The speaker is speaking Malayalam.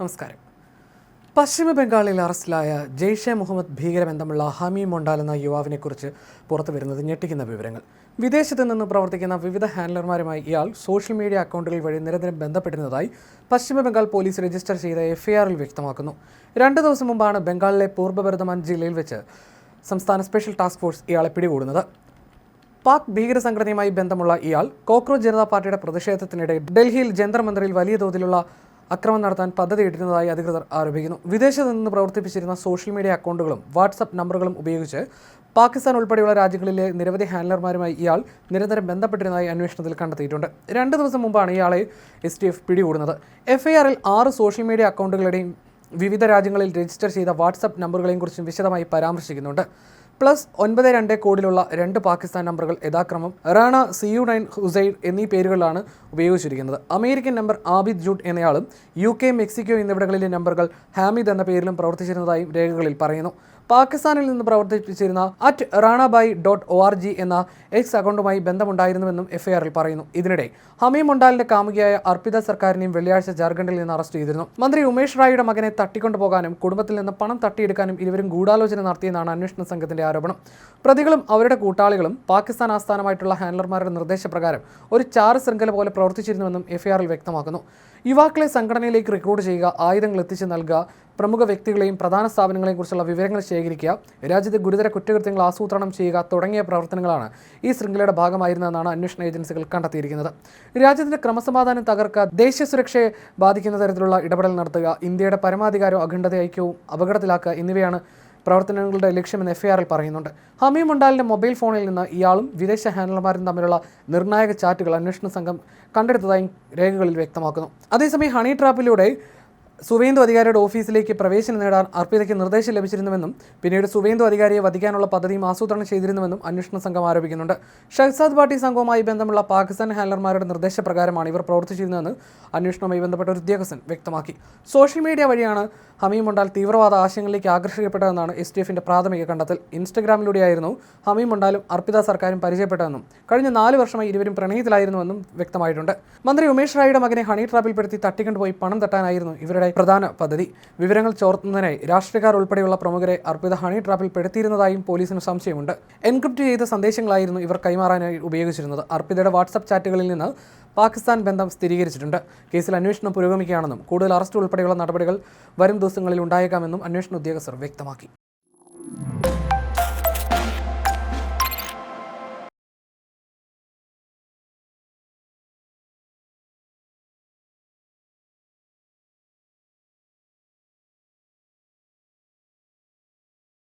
നമസ്കാരം. പശ്ചിമ ബംഗാളിൽ അറസ്റ്റിലായ ജെയ്ഷെ മുഹമ്മദ് ഭീകരബന്ധമുള്ള ഹമീം മൊണ്ടാൽ എന്ന യുവാവിനെക്കുറിച്ച് പുറത്തു വരുന്നത് ഞെട്ടിക്കുന്ന വിവരങ്ങൾ. വിദേശത്ത് നിന്ന് പ്രവർത്തിക്കുന്ന വിവിധ ഹാൻഡലർമാരുമായി ഇയാൾ സോഷ്യൽ മീഡിയ അക്കൗണ്ടുകൾ വഴി നിരന്തരം ബന്ധപ്പെട്ടിരുന്നതായി പശ്ചിമ ബംഗാൾ പോലീസ് രജിസ്റ്റർ ചെയ്ത എഫ്ഐആറിൽ വ്യക്തമാക്കുന്നു. 2 ദിവസം മുമ്പാണ് ബംഗാളിലെ പൂർവ്വ ബർധമാൻ ജില്ലയിൽ വെച്ച് സംസ്ഥാന സ്പെഷ്യൽ ടാസ്ക് ഫോഴ്സ് ഇയാളെ പിടികൂടുന്നത്. പാക് ഭീകര സംഘടനയുമായി ബന്ധമുള്ള ഇയാൾ കോക്രോച്ച് ജനതാ പാർട്ടിയുടെ പ്രതിഷേധത്തിനിടെ ഡൽഹിയിൽ ജന്തർ മന്ദിറിൽ വലിയ തോതിലുള്ള അക്രമം നടത്താൻ പദ്ധതിയിട്ടിരുന്നതായി അധികൃതർ ആരോപിക്കുന്നു. വിദേശത്ത് നിന്ന് പ്രവർത്തിപ്പിച്ചിരുന്ന സോഷ്യൽ മീഡിയ അക്കൗണ്ടുകളും വാട്സപ്പ് നമ്പറുകളും ഉപയോഗിച്ച് പാകിസ്ഥാൻ ഉൾപ്പെടെയുള്ള രാജ്യങ്ങളിലെ നിരവധി ഹാൻഡലർമാരുമായി ഇയാൾ നിരന്തരം ബന്ധപ്പെട്ടിരുന്നതായി അന്വേഷണത്തിൽ കണ്ടെത്തിയിട്ടുണ്ട്. 2 ദിവസം മുമ്പാണ് ഇയാളെ STF പിടികൂടുന്നത്. എഫ്ഐആറിൽ 6 സോഷ്യൽ മീഡിയ അക്കൗണ്ടുകളുടെയും വിവിധ രാജ്യങ്ങളിൽ രജിസ്റ്റർ ചെയ്ത വാട്സപ്പ് നമ്പറുകളെയും കുറിച്ചും വിശദമായി പരാമർശിക്കുന്നുണ്ട്. +92 കോഡിലുള്ള 2 പാകിസ്ഥാൻ നമ്പറുകൾ യഥാക്രമം റാണ CU9 ഹുസൈൻ എന്നീ പേരുകളിലാണ് ഉപയോഗിച്ചിരിക്കുന്നത്. അമേരിക്കൻ നമ്പർ ആബിദ് ജൂഡ് എന്നയാളും UK, മെക്സിക്കോ എന്നിവിടങ്ങളിലെ നമ്പറുകൾ ഹാമിദ് എന്ന പേരിലും പ്രവർത്തിച്ചിരുന്നതായും രേഖകളിൽ പറയുന്നു. പാകിസ്ഥാനിൽ നിന്ന് പ്രവർത്തിപ്പിച്ചിരുന്ന @ranabai.org എന്ന എക്സ് അക്കൗണ്ടുമായി ബന്ധമുണ്ടായിരുന്നുവെന്നും എഫ്ഐആറിൽ പറയുന്നു. ഇതിനിടെ ഹമീം മൊണ്ടാലിന്റെ കാമുകിയായ അർപ്പിത സർക്കാരിനെയും വെള്ളിയാഴ്ച ജാർഖണ്ഡിൽ നിന്ന് അറസ്റ്റ് ചെയ്തിരുന്നു. മന്ത്രി ഉമേഷ് റായിയുടെ മകനെ തട്ടിക്കൊണ്ടുപോകാനും കുടുംബത്തിൽ നിന്ന് പണം തട്ടിയെടുക്കാനും ഇരുവരും ഗൂഢാലോചന നടത്തിയെന്നാണ് അന്വേഷണ സംഘത്തിന്റെ ആരോപണം. പ്രതികളും അവരുടെ കൂട്ടാളികളും പാകിസ്ഥാൻ ആസ്ഥാനമായിട്ടുള്ള ഹാൻഡലർമാരുടെ നിർദ്ദേശപ്രകാരം ഒരു ചാര ശൃംഖല പോലെ പ്രവർത്തിച്ചിരുന്നുവെന്നും എഫ്ഐആറിൽ വ്യക്തമാക്കുന്നു. യുവാക്കളെ സംഘടനയിലേക്ക് റിക്രൂട്ട് ചെയ്യുക, ആയുധങ്ങൾ എത്തിച്ചു നൽകുക, പ്രമുഖ വ്യക്തികളെയും പ്രധാന സ്ഥാപനങ്ങളെയും കുറിച്ചുള്ള വിവരങ്ങൾ ശേഖരിക്കുക, രാജ്യത്തെ ഗുരുതര കുറ്റകൃത്യങ്ങൾ ആസൂത്രണം ചെയ്യുക തുടങ്ങിയ പ്രവർത്തനങ്ങളാണ് ഈ ശൃംഖലയുടെ ഭാഗമായിരുന്നതെന്നാണ് അന്വേഷണ ഏജൻസികൾ കണ്ടെത്തിയിരിക്കുന്നത്. രാജ്യത്തിന്റെ ക്രമസമാധാനം തകർക്കുക, ദേശീയ സുരക്ഷയെ ബാധിക്കുന്ന തരത്തിലുള്ള ഇടപെടൽ നടത്തുക, ഇന്ത്യയുടെ പരമാധികാരവും അഖണ്ഡത ഐക്യവും അപകടത്തിലാക്കുക എന്നിവയാണ് പ്രവർത്തനങ്ങളുടെ ലക്ഷ്യമെന്ന് എഫ്ഐആറിൽ പറയുന്നുണ്ട്. ഹമീം മൊണ്ടാലിന്റെ മൊബൈൽ ഫോണിൽ നിന്ന് ഇയാളും വിദേശ ഹാൻഡലർമാരും തമ്മിലുള്ള നിർണായക ചാറ്റുകൾ അന്വേഷണ സംഘം കണ്ടെടുത്തതായും രേഖകളിൽ വ്യക്തമാക്കുന്നു. അതേസമയം ഹണി ട്രാപ്പിലൂടെ സുവേന്ദു അധികാരിയുടെ ഓഫീസിലേക്ക് പ്രവേശനം നേടാൻ അർപ്പിതയ്ക്ക് നിർദ്ദേശം ലഭിച്ചിരുന്നുവെന്നും പിന്നീട് സുവേന്ദു അധികാരിയെ വധിക്കാനുള്ള പദ്ധതിയും ആസൂത്രണം ചെയ്തിരുന്നുവെന്നും അന്വേഷണ സംഘം ആരോപിക്കുന്നുണ്ട്. ഷഹ്സാദ് പാർട്ടി സംഘവുമായി ബന്ധമുള്ള പാകിസ്ഥാൻ ഹാൻഡലർമാരുടെ നിർദ്ദേശപ്രകാരമാണ് ഇവർ പ്രവർത്തിച്ചിരുന്നതെന്ന് അന്വേഷണവുമായി ബന്ധപ്പെട്ട ഒരു ഉദ്യോഗസ്ഥൻ വ്യക്തമാക്കി. സോഷ്യൽ മീഡിയ വഴിയാണ് ഹമീം മൊണ്ടാൽ തീവ്രവാദ ആശയങ്ങളിലേക്ക് ആകർഷിക്കപ്പെട്ടതെന്നാണ് STFന്റെ പ്രാഥമിക കണ്ടെത്തൽ. ഇൻസ്റ്റഗ്രാമിലൂടെയായിരുന്നു ഹമീം മൊണ്ടാലും അർപ്പിത സർക്കാരും പരിചയപ്പെട്ടതെന്നും കഴിഞ്ഞ 4 വർഷമായി ഇരുവരും പ്രണയത്തിലായിരുന്നുവെന്നും വ്യക്തമായിട്ടുണ്ട്. മന്ത്രി ഉമേഷ് റായിയുടെ മകനെ ഹണി ട്രാപ്പിൽപ്പെടുത്തി തട്ടിക്കൊണ്ടുപോയി പണം തട്ടാനായിരുന്നു ഇവരുടെ പ്രധാന പദ്ധതി. വിവരങ്ങൾ ചോർത്തുന്നതിനായി രാഷ്ട്രീയക്കാർ ഉൾപ്പെടെയുള്ള പ്രമുഖരെ അർപ്പിത ഹണി ട്രാപ്പിൽ പെടുത്തിയിരുന്നതായും പോലീസിന് സംശയമുണ്ട്. എൻക്രിപ്റ്റ് ചെയ്ത സന്ദേശങ്ങളായിരുന്നു ഇവർ കൈമാറാനായി ഉപയോഗിച്ചിരുന്നത്. അർപ്പിതയുടെ വാട്സപ്പ് ചാറ്റുകളിൽ നിന്ന് പാകിസ്ഥാൻ ബന്ധം സ്ഥിരീകരിച്ചിട്ടുണ്ട്. കേസിൽ അന്വേഷണം പുരോഗമിക്കുകയാണെന്നും കൂടുതൽ അറസ്റ്റ് ഉൾപ്പെടെയുള്ള നടപടികൾ വരും ദിവസങ്ങളിൽ ഉണ്ടായേക്കാമെന്നും അന്വേഷണ ഉദ്യോഗസ്ഥർ വ്യക്തമാക്കി.